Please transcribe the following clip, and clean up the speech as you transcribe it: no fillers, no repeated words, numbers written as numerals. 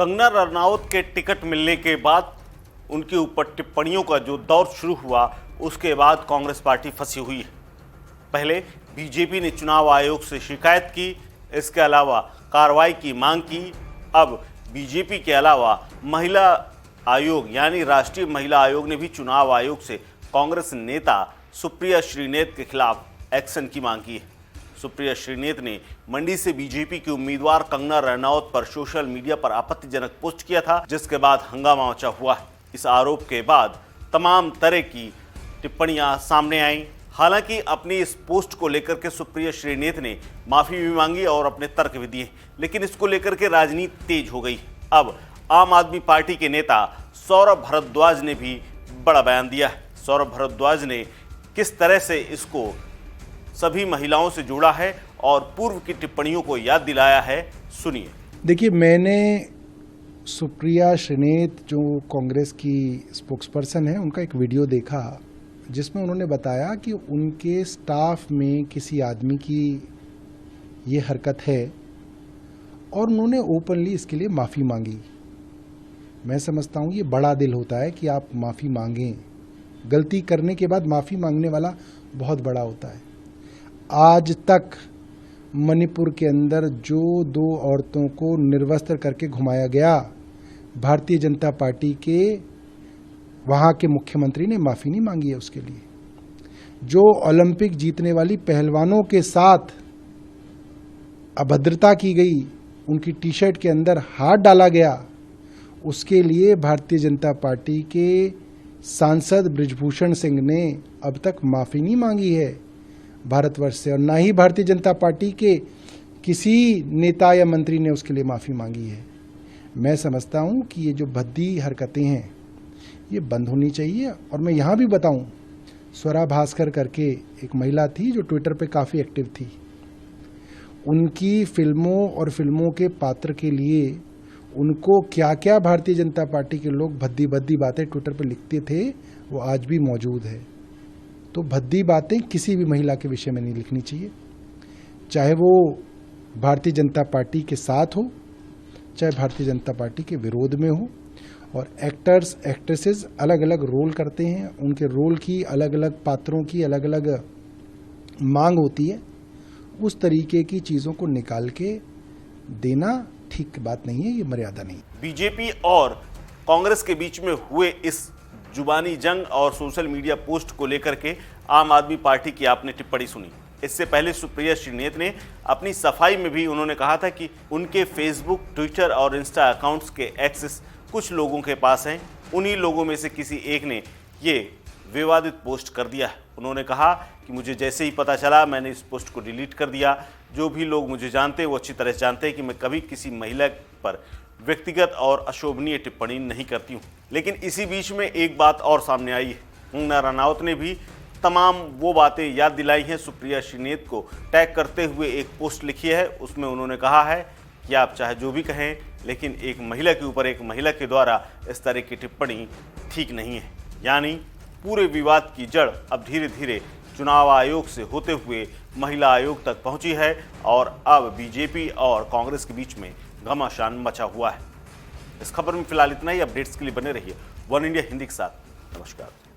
कंगना रनौत के टिकट मिलने के बाद उनके ऊपर टिप्पणियों का जो दौर शुरू हुआ, उसके बाद कांग्रेस पार्टी फंसी हुई है। पहले बीजेपी ने चुनाव आयोग से शिकायत की, इसके अलावा कार्रवाई की मांग की। अब बीजेपी के अलावा महिला आयोग यानी राष्ट्रीय महिला आयोग ने भी चुनाव आयोग से कांग्रेस नेता सुप्रिया श्रीनेत के खिलाफ एक्शन की मांग की है। सुप्रिया श्रीनेत ने मंडी से बीजेपी की उम्मीदवार कंगना रनौत पर सोशल मीडिया पर आपत्तिजनक पोस्ट किया था, जिसके बाद हंगामा मचा हुआ है। इस आरोप के बाद तमाम तरह की टिप्पणियां सामने आईं। हालांकि अपनी इस पोस्ट को लेकर के सुप्रिया श्रीनेत ने माफी भी मांगी और अपने तर्क भी दिए, लेकिन इसको लेकर के राजनीति तेज हो गई। अब आम आदमी पार्टी के नेता सौरभ भारद्वाज ने भी बड़ा बयान दिया है। सौरभ भारद्वाज ने किस तरह से इसको सभी महिलाओं से जोड़ा है और पूर्व की टिप्पणियों को याद दिलाया है, सुनिए। देखिए, मैंने सुप्रिया श्रीनेत जो कांग्रेस की स्पोक्सपर्सन है, उनका एक वीडियो देखा जिसमें उन्होंने बताया कि उनके स्टाफ में किसी आदमी की ये हरकत है और उन्होंने ओपनली इसके लिए माफ़ी मांगी। मैं समझता हूँ ये बड़ा दिल होता है कि आप माफ़ी मांगें। गलती करने के बाद माफ़ी मांगने वाला बहुत बड़ा होता है। आज तक मणिपुर के अंदर जो 2 औरतों को निर्वस्त्र करके घुमाया गया, भारतीय जनता पार्टी के वहाँ के मुख्यमंत्री ने माफ़ी नहीं मांगी है उसके लिए। जो ओलंपिक जीतने वाली पहलवानों के साथ अभद्रता की गई, उनकी टी शर्ट के अंदर हाथ डाला गया, उसके लिए भारतीय जनता पार्टी के सांसद बृजभूषण सिंह ने अब तक माफ़ी नहीं मांगी है भारतवर्ष से, और ना ही भारतीय जनता पार्टी के किसी नेता या मंत्री ने उसके लिए माफ़ी मांगी है। मैं समझता हूं कि ये जो भद्दी हरकतें हैं ये बंद होनी चाहिए। और मैं यहाँ भी बताऊं, स्वरा भास्कर करके एक महिला थी जो ट्विटर पे काफ़ी एक्टिव थी। उनकी फिल्मों और फिल्मों के पात्र के लिए उनको क्या क्या भारतीय जनता पार्टी के लोग भद्दी भद्दी बातें ट्विटर पर लिखते थे, वो आज भी मौजूद है। तो भद्दी बातें किसी भी महिला के विषय में नहीं लिखनी चाहिए, चाहे वो भारतीय जनता पार्टी के साथ हो, चाहे भारतीय जनता पार्टी के विरोध में हो। और एक्टर्स एक्ट्रेसेस अलग अलग रोल करते हैं, उनके रोल की अलग अलग पात्रों की अलग अलग मांग होती है। उस तरीके की चीज़ों को निकाल के देना ठीक बात नहीं है, ये मर्यादा नहीं। बीजेपी और कांग्रेस के बीच में हुए इस जुबानी जंग और सोशल मीडिया पोस्ट को लेकर के आम आदमी पार्टी की आपने टिप्पणी सुनी। इससे पहले सुप्रिया श्रीनेत ने अपनी सफाई में भी उन्होंने कहा था कि उनके फेसबुक, ट्विटर और इंस्टा अकाउंट्स के एक्सेस कुछ लोगों के पास हैं। उन्हीं लोगों में से किसी एक ने ये विवादित पोस्ट कर दिया है। उन्होंने कहा कि मुझे जैसे ही पता चला मैंने इस पोस्ट को डिलीट कर दिया। जो भी लोग मुझे जानते हैं वो अच्छी तरह से जानते हैं कि मैं कभी किसी महिला पर व्यक्तिगत और अशोभनीय टिप्पणी नहीं करती हूँ। लेकिन इसी बीच में एक बात और सामने आई है। कंगना रनौत ने भी तमाम वो बातें याद दिलाई हैं। सुप्रिया श्रीनेत को टैग करते हुए एक पोस्ट लिखी है, उसमें उन्होंने कहा है कि आप चाहे जो भी कहें, लेकिन एक महिला के ऊपर एक महिला के द्वारा इस तरह की टिप्पणी ठीक नहीं है। यानी पूरे विवाद की जड़ अब धीरे धीरे चुनाव आयोग से होते हुए महिला आयोग तक पहुंची है और अब बीजेपी और कांग्रेस के बीच में घमासान मचा हुआ है। इस खबर में फिलहाल इतना ही। अपडेट्स के लिए बने रहिए वन इंडिया हिंदी के साथ। नमस्कार।